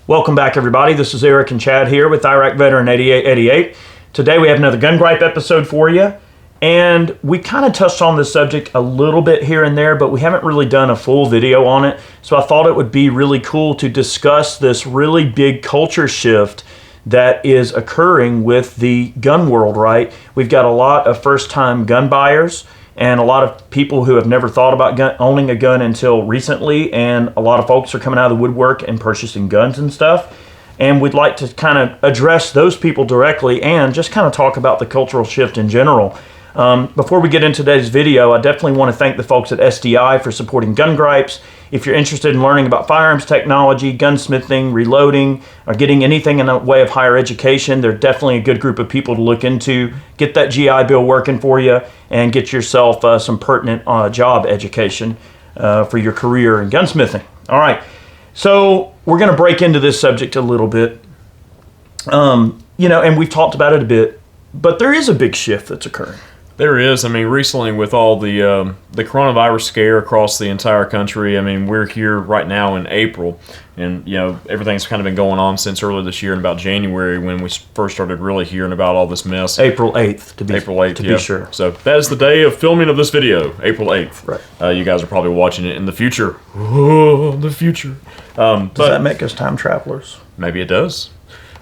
Welcome back, everybody. This is Eric and Chad here with Iraq Veteran 8888. Today we have another gun gripe episode for you, and we kind of touched on this subject a little bit here and there, but we haven't really done a full video on it. So I thought it would be really cool to discuss this really big culture shift that is occurring with the gun world, right? We've got a lot of first-time gun buyers and a lot of people who have never thought about owning a gun until recently, and a lot of folks are coming out of the woodwork and purchasing guns and stuff. And we'd like to kind of address those people directly and just kind of talk about the cultural shift in general. Before we get into today's video, I definitely want to thank the folks at SDI for supporting Gun Gripes. If you're interested in learning about firearms technology, gunsmithing, reloading, or getting anything in the way of higher education, they're definitely a good group of people to look into. Get that GI Bill working for you and get yourself some pertinent job education for your career in gunsmithing. All right, so we're going to break into this subject a little bit. And we've talked about it a bit, but there is a big shift that's occurring. There is. I mean, recently with all the coronavirus scare across the entire country, I mean, we're here right now in April, and, everything's kind of been going on since earlier this year in about January when we first started really hearing about all this mess. April 8th, to be sure. So that is the day of filming of this video, April 8th. Right. You guys are probably watching it in the future. Oh, the future. Does that make us time travelers? Maybe it does.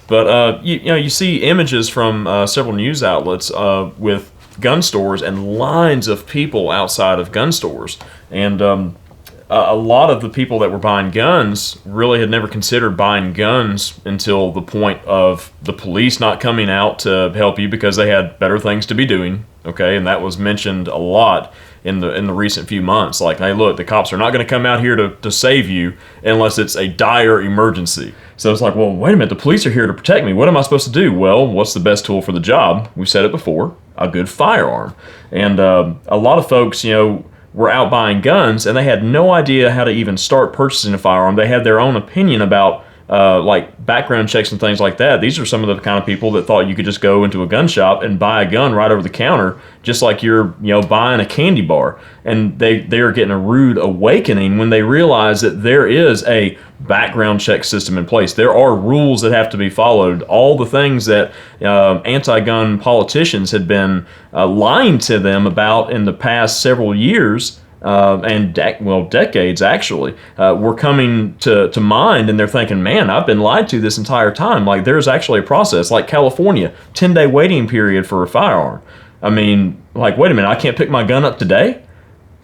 But, you see images from several news outlets with gun stores and lines of people outside of gun stores, and a lot of the people that were buying guns really had never considered buying guns until the point of the police not coming out to help you because they had better things to be doing. Okay, and that was mentioned a lot in the recent few months. Like, hey, look, the cops are not going to come out here to save you unless it's a dire emergency. So it's like, well, wait a minute, the police are here to protect me. What am I supposed to do? Well, what's the best tool for the job? We've said it before, a good firearm. And a lot of folks, were out buying guns, and they had no idea how to even start purchasing a firearm. They had their own opinion about like background checks and things like that. These are some of the kind of people that thought you could just go into a gun shop and buy a gun right over the counter, just like you're buying a candy bar. And they are getting a rude awakening when they realize that there is a background check system in place. There are rules that have to be followed. All the things that anti-gun politicians had been lying to them about in the past several years and decades actually, were coming to mind, and they're thinking, man, I've been lied to this entire time. Like, there's actually a process, like California, 10-day waiting period for a firearm. I mean, like, wait a minute, I can't pick my gun up today?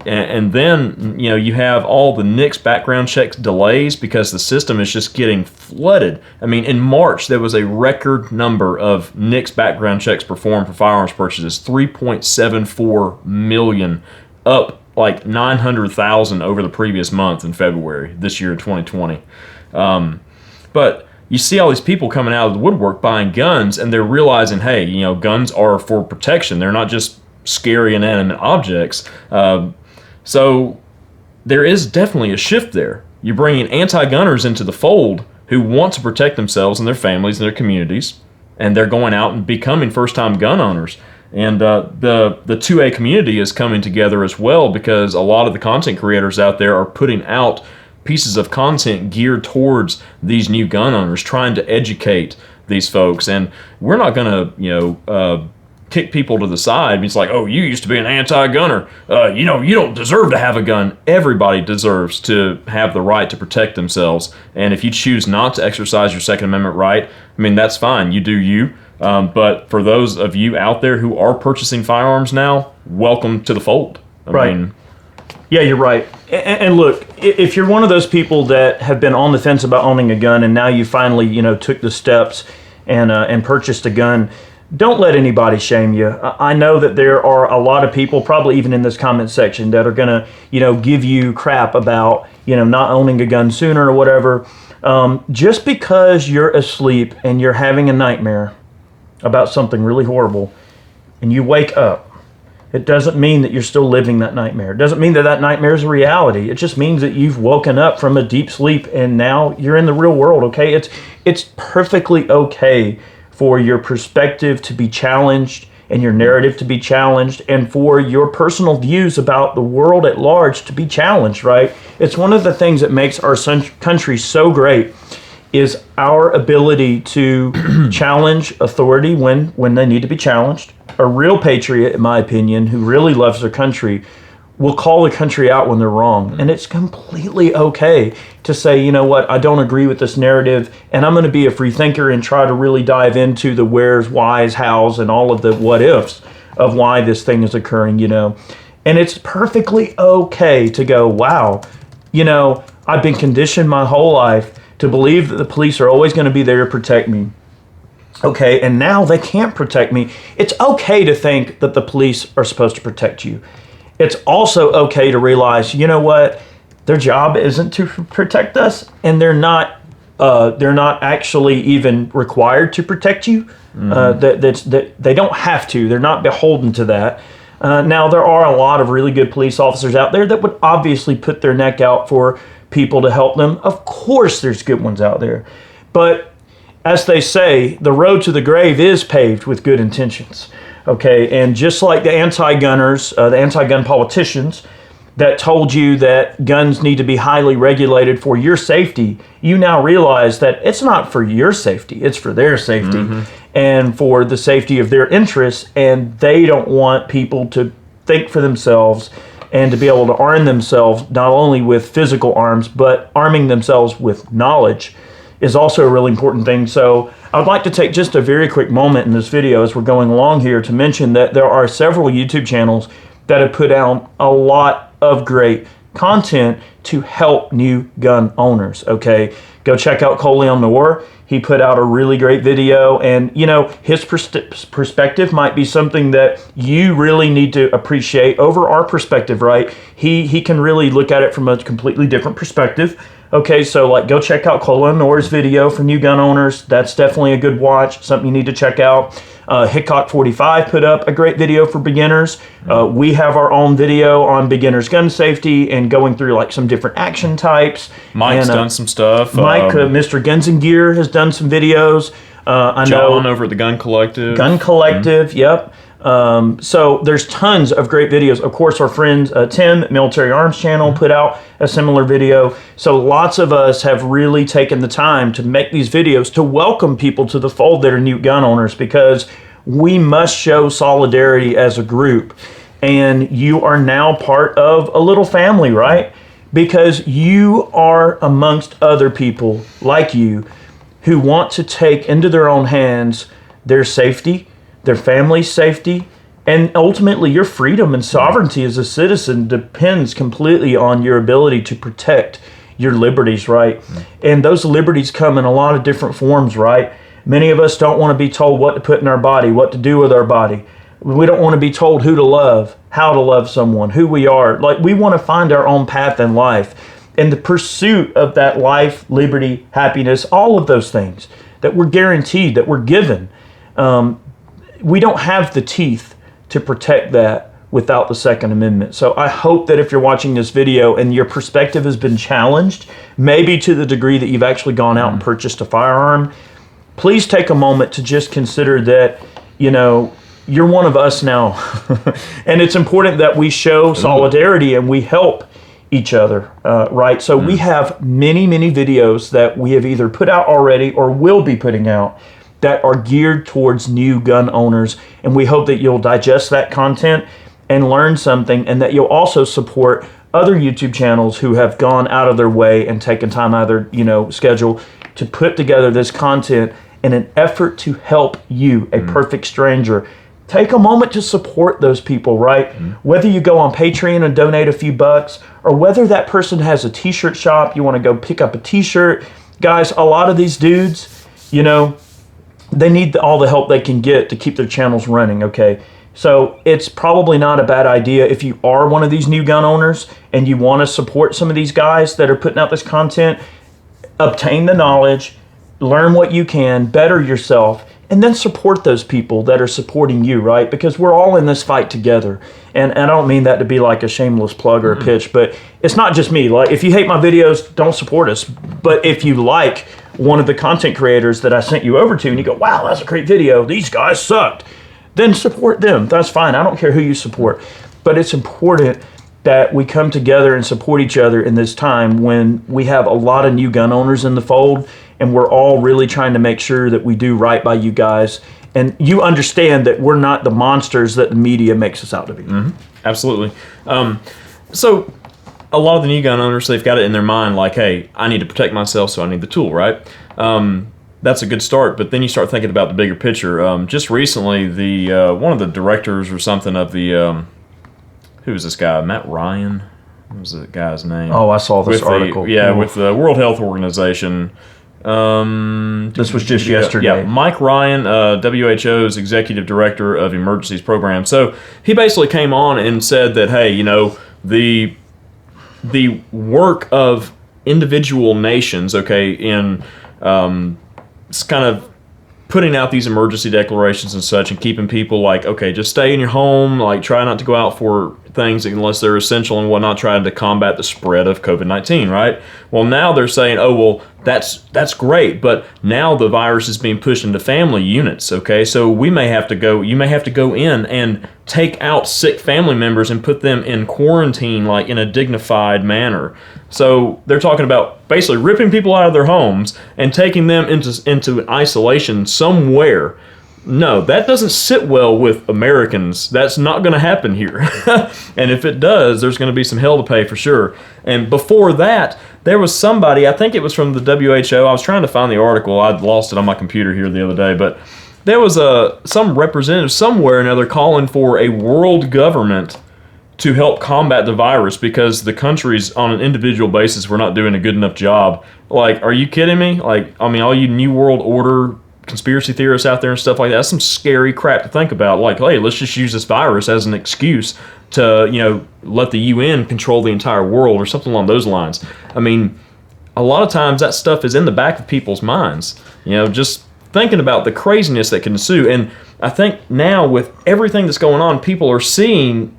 And then, you have all the NICS background checks delays because the system is just getting flooded. I mean, in March, there was a record number of NICS background checks performed for firearms purchases, 3.74 million, up like 900,000 over the previous month in February this year, 2020. But you see all these people coming out of the woodwork buying guns, and they're realizing, hey, guns are for protection. They're not just scary inanimate objects. So there is definitely a shift there. You're bringing anti-gunners into the fold who want to protect themselves and their families and their communities, and they're going out and becoming first-time gun owners. And the 2A community is coming together as well, because a lot of the content creators out there are putting out pieces of content geared towards these new gun owners, trying to educate these folks. And we're not going to, kick people to the side. It's like, oh, you used to be an anti-gunner. You don't deserve to have a gun. Everybody deserves to have the right to protect themselves. And if you choose not to exercise your Second Amendment right, I mean, that's fine. You do you. But for those of you out there who are purchasing firearms now, welcome to the fold. I mean, yeah, you're right. And look, if you're one of those people that have been on the fence about owning a gun, and now you finally, took the steps and purchased a gun, don't let anybody shame you. I know that there are a lot of people, probably even in this comment section, that are gonna, give you crap about, not owning a gun sooner or whatever. Just because you're asleep and you're having a nightmare about something really horrible, and you wake up, it doesn't mean that you're still living that nightmare. It doesn't mean that that nightmare is a reality. It just means that you've woken up from a deep sleep and now you're in the real world, okay? It's perfectly okay for your perspective to be challenged and your narrative to be challenged, and for your personal views about the world at large to be challenged, right? It's one of the things that makes our country so great is our ability to challenge authority when they need to be challenged. A real patriot, in my opinion, who really loves their country, will call the country out when they're wrong. And it's completely okay to say, you know what, I don't agree with this narrative, and I'm going to be a free thinker and try to really dive into the where's, why's, how's, and all of the what ifs of why this thing is occurring, you know. And it's perfectly okay to go, wow, you know, I've been conditioned my whole life to believe that the police are always going to be there to protect me. Okay, and now they can't protect me. It's okay to think that the police are supposed to protect you. It's also okay to realize, you know what, their job isn't to protect us, and they're not actually even required to protect you. They don't have to. They're not beholden to that. Now, there are a lot of really good police officers out there that would obviously put their neck out for people to help them. Of course, there's good ones out there. But as they say, the road to the grave is paved with good intentions. Okay, and just like the anti-gunners, the anti-gun politicians that told you that guns need to be highly regulated for your safety, you now realize that it's not for your safety, it's for their safety and for the safety of their interests, and they don't want people to think for themselves and to be able to arm themselves not only with physical arms, but arming themselves with knowledge is also a really important thing. So I would like to take just a very quick moment in this video as we're going along here to mention that there are several YouTube channels that have put out a lot of great content to help new gun owners, okay? Go check out Coleon Noir. He put out a really great video, and you know, his perspective might be something that you really need to appreciate over our perspective, right? He can really look at it from a completely different perspective. Okay, so like go check out Coleon Noir's video for new gun owners. That's definitely a good watch, something you need to check out. Hickok 45 put up a great video for beginners. We have our own video on beginners gun safety and going through like some different action types. Mike's done some stuff. Mike, Mr. Guns and Gear, has done some videos. I John over at the Gun Collective. Yep. So there's tons of great videos. Of course, our friend Tim, Military Arms Channel, put out a similar video. So lots of us have really taken the time to make these videos to welcome people to the fold that are new gun owners, because we must show solidarity as a group. And you are now part of a little family, right? Because you are amongst other people like you who want to take into their own hands their safety, their family's safety, and ultimately your freedom and sovereignty as a citizen depends completely on your ability to protect your liberties, right? And those liberties come in a lot of different forms, right? Many of us don't want to be told what to put in our body, what to do with our body. We don't want to be told who to love, how to love someone, who we are. Like, we want to find our own path in life. And the pursuit of that life, liberty, happiness, all of those things that we're guaranteed, that we're given, we don't have the teeth to protect that without the Second Amendment. So I hope that if you're watching this video and your perspective has been challenged, maybe to the degree that you've actually gone out and purchased a firearm, please take a moment to just consider that, you know, you're one of us now. And it's important that we show solidarity and we help each other, right? So we have many, many videos that we have either put out already or will be putting out that are geared towards new gun owners. And we hope that you'll digest that content and learn something, and that you'll also support other YouTube channels who have gone out of their way and taken time out of their, schedule to put together this content in an effort to help you, a perfect stranger. Take a moment to support those people, right? Whether you go on Patreon and donate a few bucks, or whether that person has a t-shirt shop, you want to go pick up a t-shirt. Guys, a lot of these dudes, they need all the help they can get to keep their channels running, okay? So it's probably not a bad idea if you are one of these new gun owners and you want to support some of these guys that are putting out this content, obtain the knowledge, learn what you can, better yourself, and then support those people that are supporting you, right? Because we're all in this fight together. And I don't mean that to be like a shameless plug or a pitch, but it's not just me. Like, if you hate my videos, don't support us. But if you like one of the content creators that I sent you over to and you go, wow, that's a great video, these guys sucked, then support them. That's fine. I don't care who you support. But it's important that we come together and support each other in this time when we have a lot of new gun owners in the fold, and we're all really trying to make sure that we do right by you guys. And you understand that we're not the monsters that the media makes us out to be. Mm-hmm. Absolutely. So a lot of the new gun owners, they've got it in their mind like, hey, I need to protect myself, so I need the tool, right? That's a good start, but then you start thinking about the bigger picture. Just recently, the one of the directors or something of the, who was this guy? Matt Ryan? What was the guy's name? Oh, I saw this article. With the World Health Organization. This was just yesterday. Yeah, Mike Ryan, WHO's Executive Director of Emergencies Program. So he basically came on and said that, hey, you know, the work of individual nations, okay, in it's kind of putting out these emergency declarations and such and keeping people like, okay, just stay in your home, like try not to go out for things unless they're essential and whatnot, trying to combat the spread of COVID-19, right? Well, now they're saying, oh, well, that's great, but now the virus is being pushed into family units, okay? So you may have to go in and take out sick family members and put them in quarantine, like in a dignified manner. So they're talking about basically ripping people out of their homes and taking them into isolation somewhere. No, that doesn't sit well with Americans. That's not going to happen here. And if it does, there's going to be some hell to pay for sure. And before that, there was somebody, I think it was from the WHO. I was trying to find the article. I'd lost it on my computer here the other day, but there was some representative somewhere or another calling for a world government to help combat the virus because the countries on an individual basis were not doing a good enough job. Like, are you kidding me? Like, I mean, all you New World Order conspiracy theorists out there and stuff like that, that's some scary crap to think about. Like, hey, let's just use this virus as an excuse to, you know, let the UN control the entire world or something along those lines. I mean, a lot of times that stuff is in the back of people's minds, you know, just thinking about the craziness that can ensue. And I think now with everything that's going on, people are seeing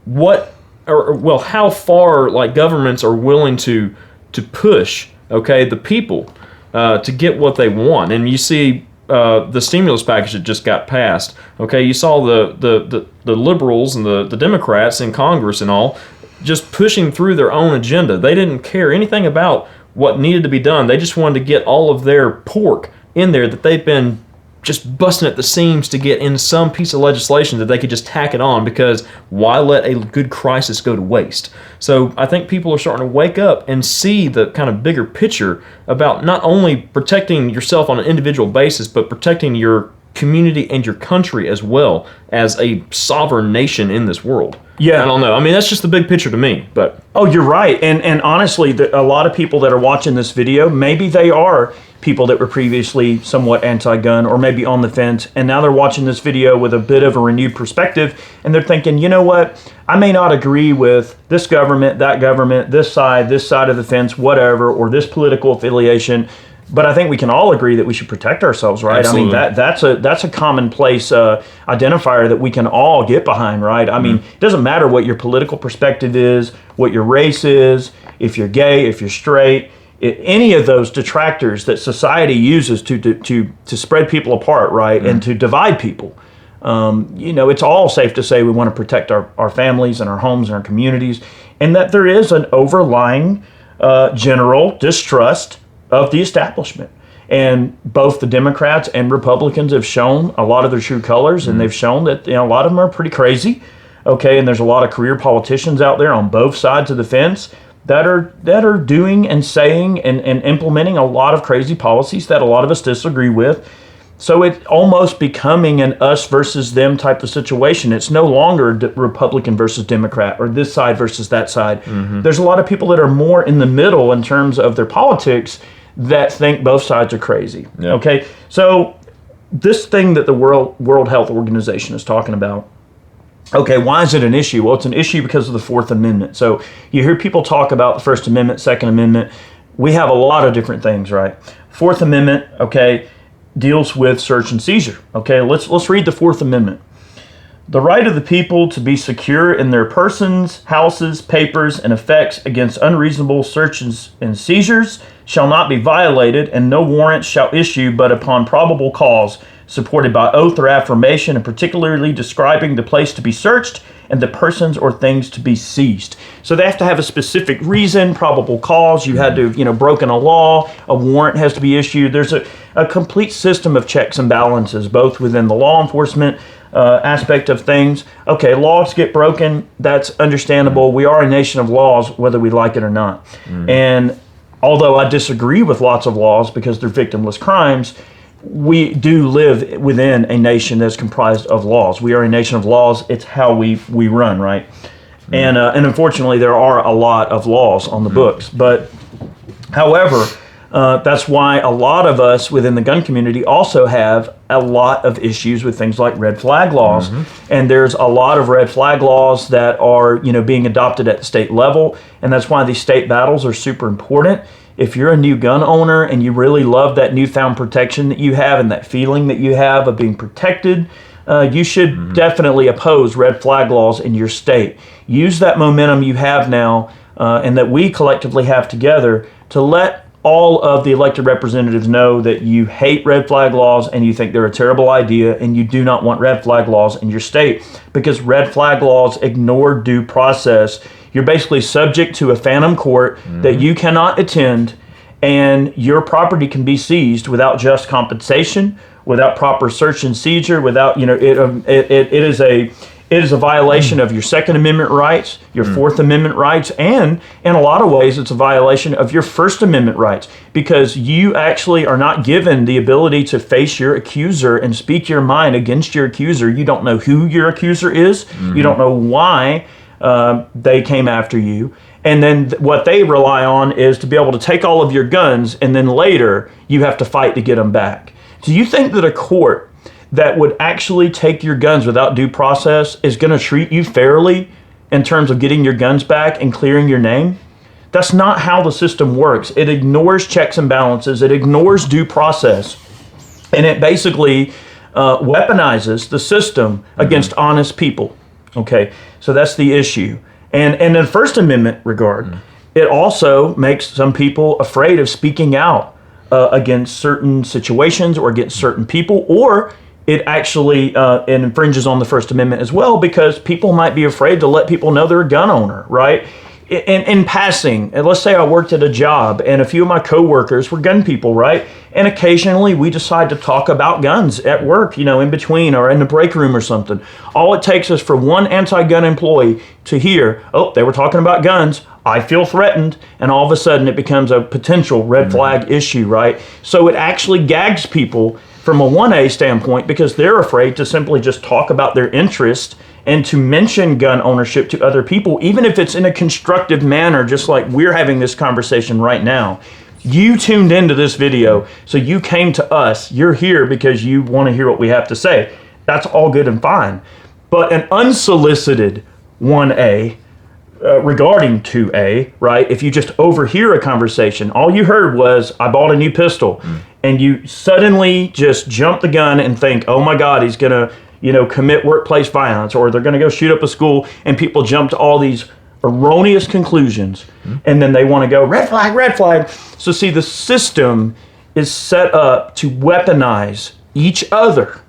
how far like governments are willing to push, okay, the people to get what they want. And you see the stimulus package that just got passed. Okay, you saw the liberals and the Democrats in Congress and all just pushing through their own agenda. They didn't care anything about what needed to be done. They just wanted to get all of their pork in there that they've been just busting at the seams to get in some piece of legislation that they could just tack it on, because why let a good crisis go to waste? So I think people are starting to wake up and see the kind of bigger picture about not only protecting yourself on an individual basis, but protecting your community and your country as well as a sovereign nation in this world. Yeah. I don't know. I mean, that's just the big picture to me. But oh, you're right. And honestly, a lot of people that are watching this video, maybe they are people that were previously somewhat anti-gun or maybe on the fence, and now they're watching this video with a bit of a renewed perspective, and they're thinking, you know what, I may not agree with this government, that government, this side of the fence, whatever, or this political affiliation, but I think we can all agree that we should protect ourselves, right? Absolutely. I mean, that's a commonplace identifier that we can all get behind, right? I mean, it doesn't matter what your political perspective is, what your race is, if you're gay, if you're straight, any of those detractors that society uses to spread people apart, right, and to divide people. You know, it's all safe to say we want to protect our families and our homes and our communities, and that there is an overlying general distrust of the establishment. And both the Democrats and Republicans have shown a lot of their true colors, and they've shown that, you know, a lot of them are pretty crazy, okay, and there's a lot of career politicians out there on both sides of the fence that are doing and saying and implementing a lot of crazy policies that a lot of us disagree with. So it's almost becoming an us versus them type of situation. It's no longer Republican versus Democrat or this side versus that side. Mm-hmm. There's a lot of people that are more in the middle in terms of their politics that think both sides are crazy. Yep. Okay, so this thing that the World Health Organization is talking about, okay, why is it an issue? Well, it's an issue because of the Fourth Amendment. So you hear people talk about the First Amendment, Second Amendment. We have a lot of different things, right? Fourth Amendment, okay, deals with search and seizure. Okay, let's read the Fourth Amendment. The right of the people to be secure in their persons, houses, papers, and effects against unreasonable searches and seizures shall not be violated, and no warrant shall issue but upon probable cause, supported by oath or affirmation, and particularly describing the place to be searched and the persons or things to be seized. So they have to have a specific reason, probable cause. You had to, broken a law, a warrant has to be issued. There's a complete system of checks and balances, both within the law enforcement aspect of things. Okay, laws get broken, that's understandable. We are a nation of laws, whether we like it or not. And although I disagree with lots of laws because they're victimless crimes, we do live within a nation that's comprised of laws. We are a nation of laws. It's how we run, right? And unfortunately, there are a lot of laws on the books. But however, that's why a lot of us within the gun community also have a lot of issues with things like red flag laws. And there's a lot of red flag laws that are, being adopted at the state level. And that's why these state battles are super important. If you're a new gun owner and you really love that newfound protection that you have and that feeling that you have of being protected, you should definitely oppose red flag laws in your state. Use that momentum you have now and that we collectively have together to let all of the elected representatives know that you hate red flag laws and you think they're a terrible idea and you do not want red flag laws in your state, because red flag laws ignore due process. You're basically subject to a phantom court that you cannot attend, and your property can be seized without just compensation, without proper search and seizure, without, it is a violation of your Second Amendment rights, your Fourth Amendment rights, and in a lot of ways it's a violation of your First Amendment rights, because you actually are not given the ability to face your accuser and speak your mind against your accuser. You don't know who your accuser is. You don't know why they came after you. And then what they rely on is to be able to take all of your guns, and then later you have to fight to get them back. Do you think that a court that would actually take your guns without due process is going to treat you fairly in terms of getting your guns back and clearing your name? That's not how the system works. It ignores checks and balances. It ignores due process. And it basically weaponizes the system against honest people. Okay, so that's the issue. And in the First Amendment regard, it also makes some people afraid of speaking out against certain situations or against certain people, or it actually infringes on the First Amendment as well, because people might be afraid to let people know they're a gun owner, right? In passing, and let's say I worked at a job and a few of my coworkers were gun people, right? And occasionally we decide to talk about guns at work, in between or in the break room or something. All it takes is for one anti-gun employee to hear, oh, they were talking about guns, I feel threatened, and all of a sudden it becomes a potential red flag issue, right? So it actually gags people from a 1A standpoint, because they're afraid to simply just talk about their interest and to mention gun ownership to other people, even if it's in a constructive manner, just like we're having this conversation right now. You tuned into this video, so you came to us. You're here because you want to hear what we have to say. That's all good and fine. But an unsolicited 1A regarding 2A, right? If you just overhear a conversation, all you heard was, I bought a new pistol, and you suddenly just jump the gun and think, oh my God, he's going to, commit workplace violence, or they're going to go shoot up a school, and people jump to all these erroneous conclusions, and then they want to go, red flag, red flag. So see, the system is set up to weaponize each other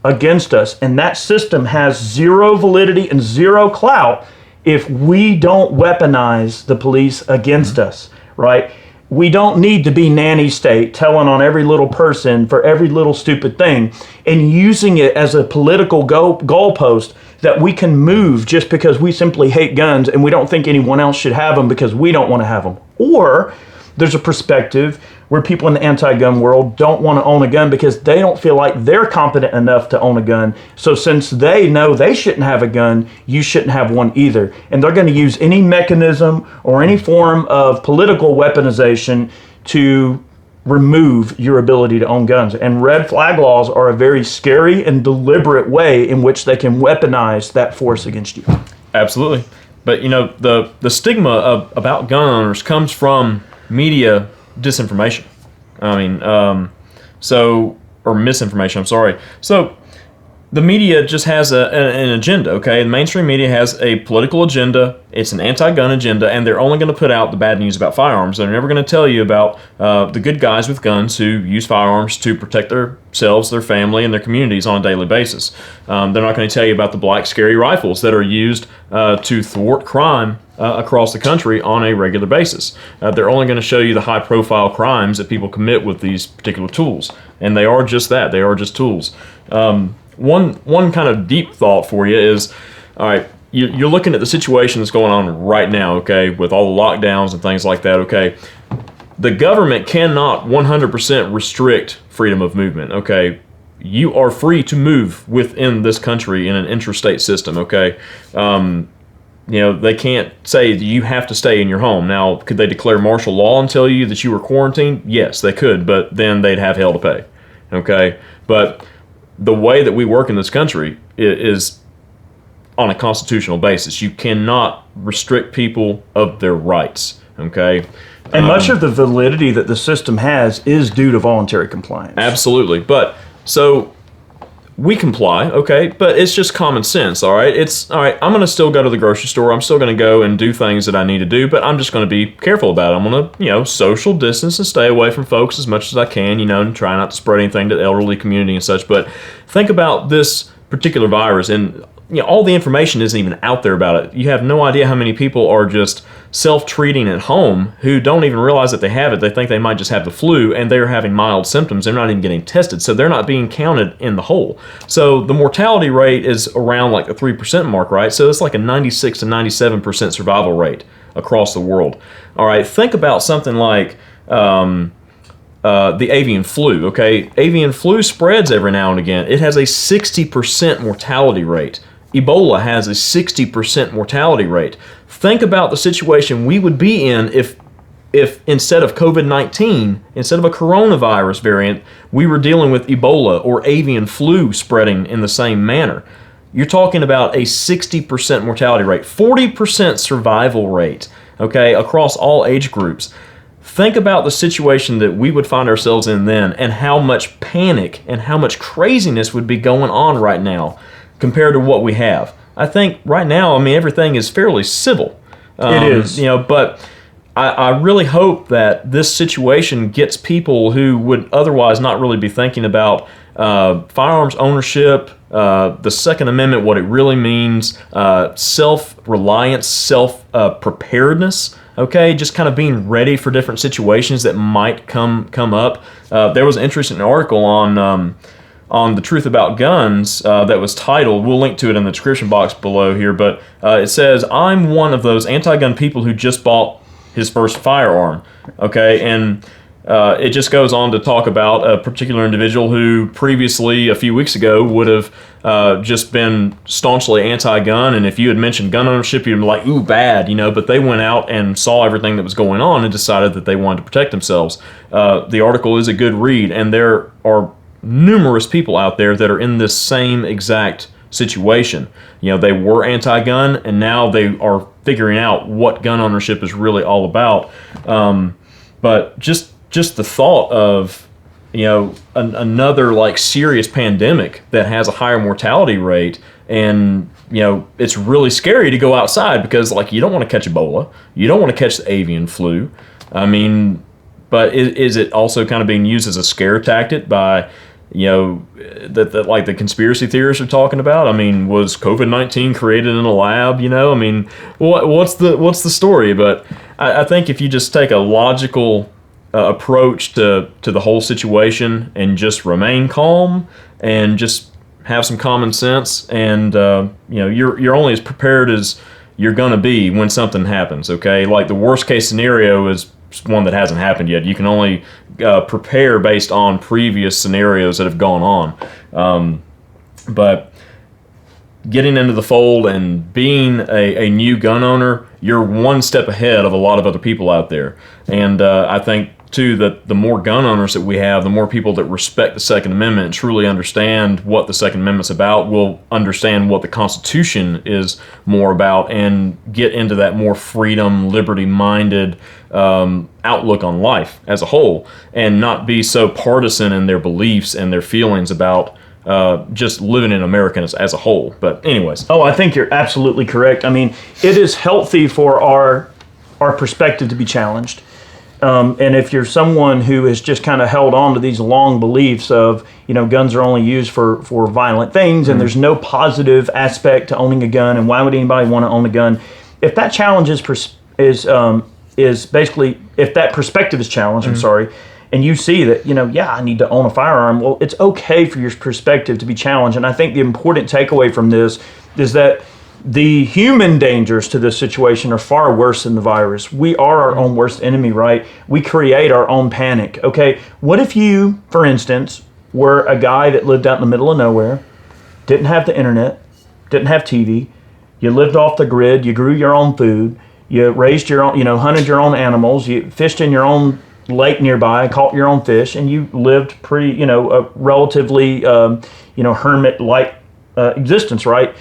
against us, and that system has zero validity and zero clout if we don't weaponize the police against us, right? We don't need to be nanny state telling on every little person for every little stupid thing and using it as a political goalpost that we can move just because we simply hate guns and we don't think anyone else should have them because we don't want to have them. Or there's a perspective where people in the anti-gun world don't want to own a gun because they don't feel like they're competent enough to own a gun. So since they know they shouldn't have a gun, you shouldn't have one either. And they're going to use any mechanism or any form of political weaponization to remove your ability to own guns. And red flag laws are a very scary and deliberate way in which they can weaponize that force against you. Absolutely. But the stigma about gun owners comes from media disinformation. Or misinformation, I'm sorry. So the media just has an agenda, okay? The mainstream media has a political agenda. It's an anti-gun agenda, and they're only going to put out the bad news about firearms. They're never going to tell you about the good guys with guns who use firearms to protect themselves, their family, and their communities on a daily basis. They're not going to tell you about the black scary rifles that are used to thwart crime across the country on a regular basis. They're only going to show you the high-profile crimes that people commit with these particular tools, and they are just that. They are just tools. One kind of deep thought for you is, all right, you're looking at the situation that's going on right now, okay, with all the lockdowns and things like that, okay. The government cannot 100% restrict freedom of movement, okay. You are free to move within this country in an interstate system, okay. They can't say that you have to stay in your home. Now, could they declare martial law and tell you that you were quarantined? Yes, they could, but then they'd have hell to pay, okay. But the way that we work in this country is on a constitutional basis. You cannot restrict people of their rights, okay? And much of the validity that the system has is due to voluntary compliance. Absolutely. But, so, we comply, okay, but it's just common sense, all right? All right, I'm going to still go to the grocery store. I'm still going to go and do things that I need to do, but I'm just going to be careful about it. I'm going to, social distance and stay away from folks as much as I can, and try not to spread anything to the elderly community and such. But think about this particular virus, and all the information isn't even out there about it. You have no idea how many people are just self-treating at home who don't even realize that they have it. They think they might just have the flu, and they're having mild symptoms. They're not even getting tested, so they're not being counted in the whole. So the mortality rate is around like the 3% mark, right? So it's like a 96 to 97% survival rate across the world. All right, think about something like the avian flu, okay? Avian flu spreads every now and again. It has a 60% mortality rate. Ebola has a 60% mortality rate. Think about the situation we would be in if instead of COVID-19, instead of a coronavirus variant, we were dealing with Ebola or avian flu spreading in the same manner. You're talking about a 60% mortality rate, 40% survival rate, okay, across all age groups. Think about the situation that we would find ourselves in then, and how much panic and how much craziness would be going on right now compared to what we have. I think right now, everything is fairly civil. It is. But I really hope that this situation gets people who would otherwise not really be thinking about firearms ownership, the Second Amendment, what it really means, self-reliance, self-preparedness, okay, just kind of being ready for different situations that might come up. There was an interesting article on the truth about guns that was titled, we'll link to it in the description box below here, but it says, I'm one of those anti-gun people who just bought his first firearm, okay, and it just goes on to talk about a particular individual who previously, a few weeks ago, would have just been staunchly anti-gun, and if you had mentioned gun ownership, you'd be like, ooh, bad, but they went out and saw everything that was going on and decided that they wanted to protect themselves. The article is a good read, and there are numerous people out there that are in this same exact situation. They were anti-gun, and now they are figuring out what gun ownership is really all about. But just the thought of another like serious pandemic that has a higher mortality rate, and it's really scary to go outside because like you don't want to catch Ebola, you don't want to catch the avian flu. But is it also kind of being used as a scare tactic by that like the conspiracy theorists are talking about? Was COVID-19 created in a lab? What's the story? But I think if you just take a logical approach to the whole situation and just remain calm and just have some common sense, and you're only as prepared as you're gonna be when something happens. Okay, like the worst case scenario is one that hasn't happened yet. You can only prepare based on previous scenarios that have gone on. But getting into the fold and being a new gun owner, you're one step ahead of a lot of other people out there. And I think, too, that the more gun owners that we have, the more people that respect the Second Amendment and truly understand what the Second Amendment's about will understand what the Constitution is more about and get into that more freedom, liberty-minded outlook on life as a whole, and not be so partisan in their beliefs and their feelings about just living in America as a whole. But anyways. Oh, I think you're absolutely correct. I mean, it is healthy for our perspective to be challenged. And if you're someone who has just kind of held on to these long beliefs of, guns are only used for violent things, and there's no positive aspect to owning a gun, and why would anybody want to own a gun? If that challenge is basically, if that perspective is challenged, I'm sorry, and you see that, I need to own a firearm, well, it's okay for your perspective to be challenged. And I think the important takeaway from this is that the human dangers to this situation are far worse than the virus. We are our own worst enemy, right? We create our own panic, okay? What if you, for instance, were a guy that lived out in the middle of nowhere, didn't have the internet, didn't have TV, you lived off the grid, you grew your own food, you raised your own, hunted your own animals, you fished in your own lake nearby, caught your own fish, and you lived pretty, a relatively, hermit-like existence, right?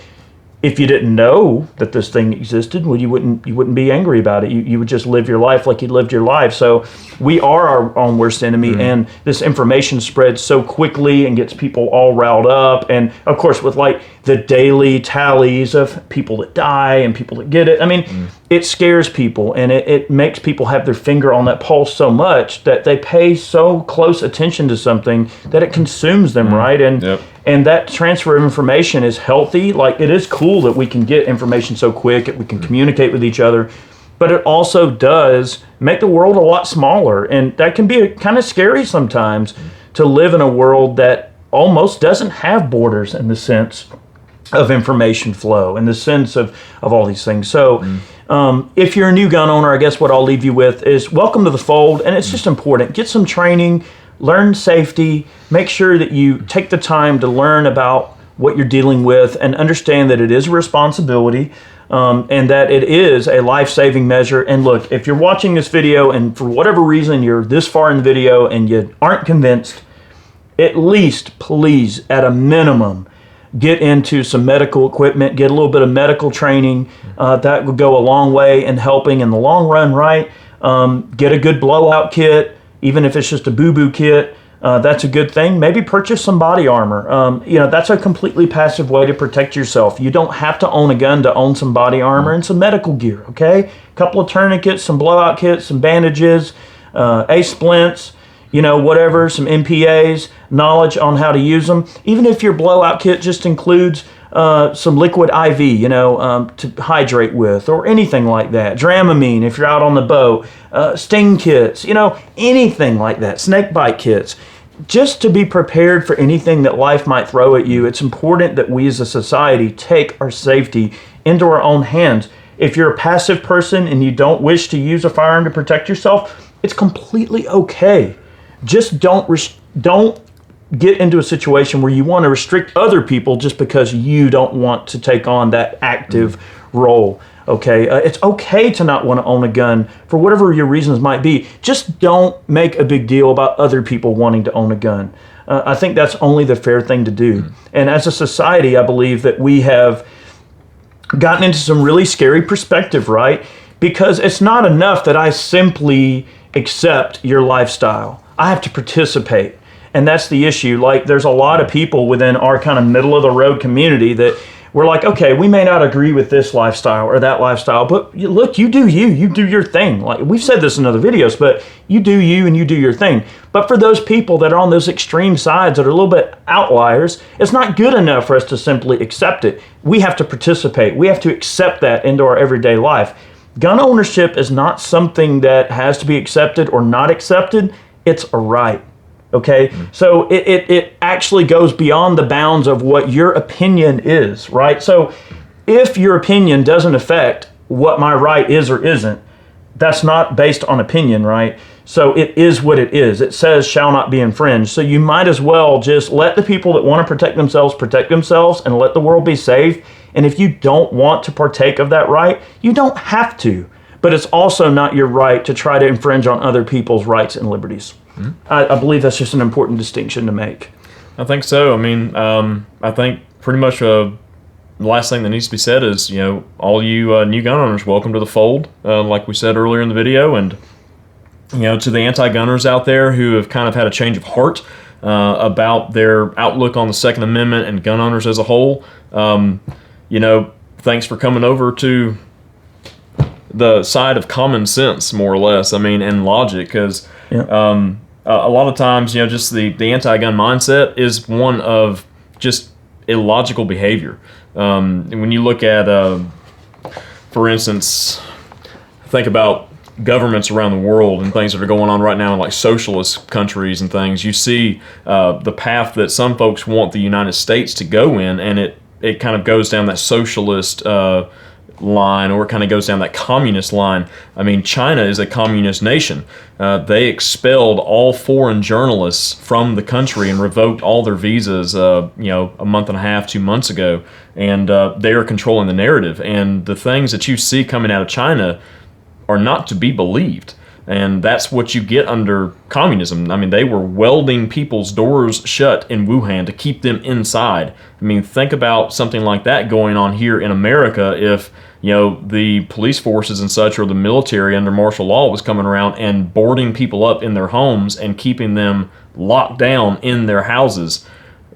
If you didn't know that this thing existed, well, you wouldn't be angry about it. You would just live your life like you lived your life. So we are our own worst enemy, and this information spreads so quickly and gets people all riled up. And of course, with like the daily tallies of people that die and people that get it, I mean, it scares people, and it makes people have their finger on that pulse so much that they pay so close attention to something that it consumes them, right? And that transfer of information is healthy. Like, it is cool that we can get information so quick, that we can communicate with each other, but it also does make the world a lot smaller. And that can be kind of scary sometimes, to live in a world that almost doesn't have borders in the sense of information flow, in the sense of all these things. So if you're a new gun owner, I guess what I'll leave you with is welcome to the fold. And it's just important. Get some training. Learn safety, make sure that you take the time to learn about what you're dealing with and understand that it is a responsibility, and that it is a life-saving measure. And look, if you're watching this video and for whatever reason you're this far in the video and you aren't convinced, at least please, at a minimum, get into some medical equipment, get a little bit of medical training. That would go a long way in helping in the long run, right? Get a good blowout kit. Even if it's just a boo-boo kit, that's a good thing. Maybe purchase some body armor. That's a completely passive way to protect yourself. You don't have to own a gun to own some body armor and some medical gear, okay? A couple of tourniquets, some blowout kits, some bandages, A-splints, whatever, some MPAs, knowledge on how to use them. Even if your blowout kit just includes some liquid IV, to hydrate with, or anything like that. Dramamine if you're out on the boat, sting kits, anything like that, snake bite kits. Just to be prepared for anything that life might throw at you. It's important that we as a society take our safety into our own hands. If you're a passive person and you don't wish to use a firearm to protect yourself, it's completely okay. Just don't get into a situation where you want to restrict other people just because you don't want to take on that active role, okay? It's okay to not want to own a gun for whatever your reasons might be. Just don't make a big deal about other people wanting to own a gun. I think that's only the fair thing to do. And as a society, I believe that we have gotten into some really scary perspective, right? Because it's not enough that I simply accept your lifestyle. I have to participate. And that's the issue. Like, there's a lot of people within our kind of middle of the road community that we're like, okay, we may not agree with this lifestyle or that lifestyle, but look, you do your thing. Like, we've said this in other videos, but you do you and you do your thing. But for those people that are on those extreme sides that are a little bit outliers, it's not good enough for us to simply accept it. We have to participate. We have to accept that into our everyday life. Gun ownership is not something that has to be accepted or not accepted. It's a right. Okay, so it actually goes beyond the bounds of what your opinion is, right? So if your opinion doesn't affect what my right is or isn't, that's not based on opinion, right? So it is what it is. It says shall not be infringed. So you might as well just let the people that want to protect themselves and let the world be safe. And if you don't want to partake of that right, you don't have to. But it's also not your right to try to infringe on other people's rights and liberties. I believe that's just an important distinction to make. I think so. I mean, I think pretty much the last thing that needs to be said is, all you new gun owners, welcome to the fold, like we said earlier in the video. And, to the anti-gunners out there who have kind of had a change of heart, about their outlook on the Second Amendment and gun owners as a whole. Thanks for coming over to the side of common sense, more or less. I mean, and logic, because a lot of times, just the anti-gun mindset is one of just illogical behavior. When you look at, for instance, think about governments around the world and things that are going on right now in like socialist countries and things, you see the path that some folks want the United States to go in, and it kind of goes down that socialist line, or it kind of goes down that communist line. I mean, China is a communist nation. They expelled all foreign journalists from the country and revoked all their visas, a month and a half, 2 months ago. And they are controlling the narrative. And the things that you see coming out of China are not to be believed. And that's what you get under communism. I mean, they were welding people's doors shut in Wuhan to keep them inside. I mean, think about something like that going on here in America if, the police forces and such, or the military under martial law was coming around and boarding people up in their homes and keeping them locked down in their houses.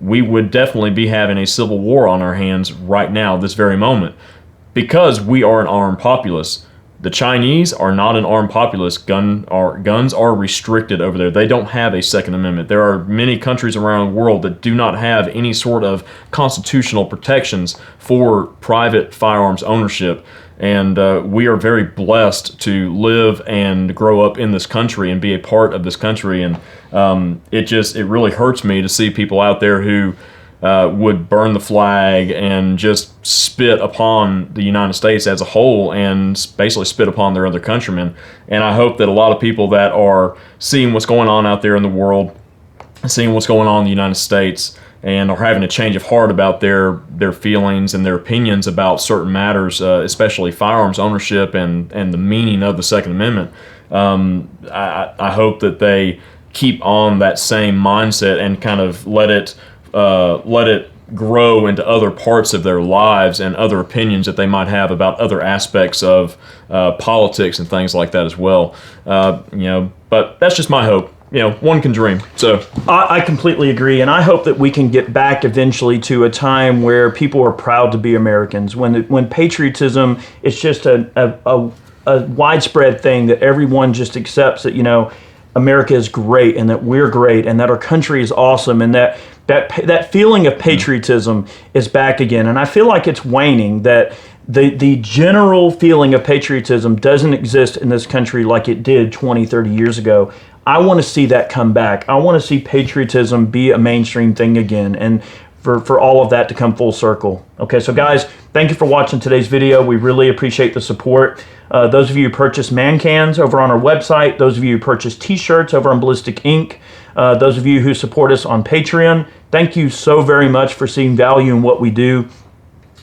We would definitely be having a civil war on our hands right now, this very moment, because we are an armed populace. The Chinese are not an armed populace. Guns are restricted over there. They don't have a Second Amendment. There are many countries around the world that do not have any sort of constitutional protections for private firearms ownership. And we are very blessed to live and grow up in this country and be a part of this country. And it really hurts me to see people out there who would burn the flag and just spit upon the United States as a whole, and basically spit upon their other countrymen. And I hope that a lot of people that are seeing what's going on out there in the world, seeing what's going on in the United States, and are having a change of heart about their feelings and their opinions about certain matters, especially firearms ownership and the meaning of the Second Amendment. I hope that they keep on that same mindset and kind of let it grow into other parts of their lives and other opinions that they might have about other aspects of politics and things like that as well. But that's just my hope. One can dream. So I completely agree, and I hope that we can get back eventually to a time where people are proud to be Americans. When patriotism is just a widespread thing, that everyone just accepts that America is great, and that we're great, and that our country is awesome, and that feeling of patriotism is back again. And I feel like it's waning, that the general feeling of patriotism doesn't exist in this country like it did 20, 30 years ago. I want to see that come back. I want to see patriotism be a mainstream thing again, and for all of that to come full circle. Okay, so guys, thank you for watching today's video. We really appreciate the support. Those of you who purchase man cans over on our website, those of you who purchase t-shirts over on Ballistic Ink, those of you who support us on Patreon, thank you so very much for seeing value in what we do.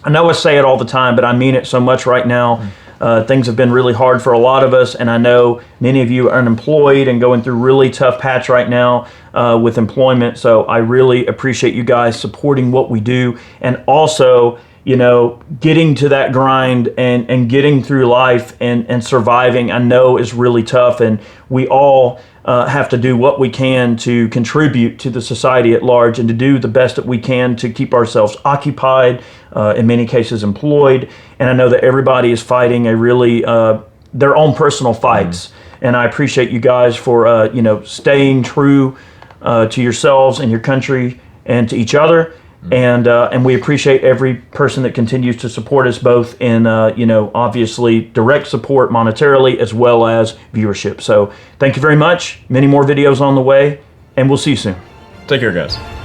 I know I say it all the time, but I mean it so much right now. Things have been really hard for a lot of us, and I know many of you are unemployed and going through really tough patch right now with employment. So I really appreciate you guys supporting what we do, and also getting to that grind and getting through life and surviving, I know is really tough, and we all have to do what we can to contribute to the society at large, and to do the best that we can to keep ourselves occupied, in many cases employed. And I know that everybody is fighting a really their own personal fights, and I appreciate you guys for staying true to yourselves and your country and to each other. And we appreciate every person that continues to support us, both in obviously direct support monetarily as well as viewership. So thank you very much. Many more videos on the way, and we'll see you soon. Take care, guys.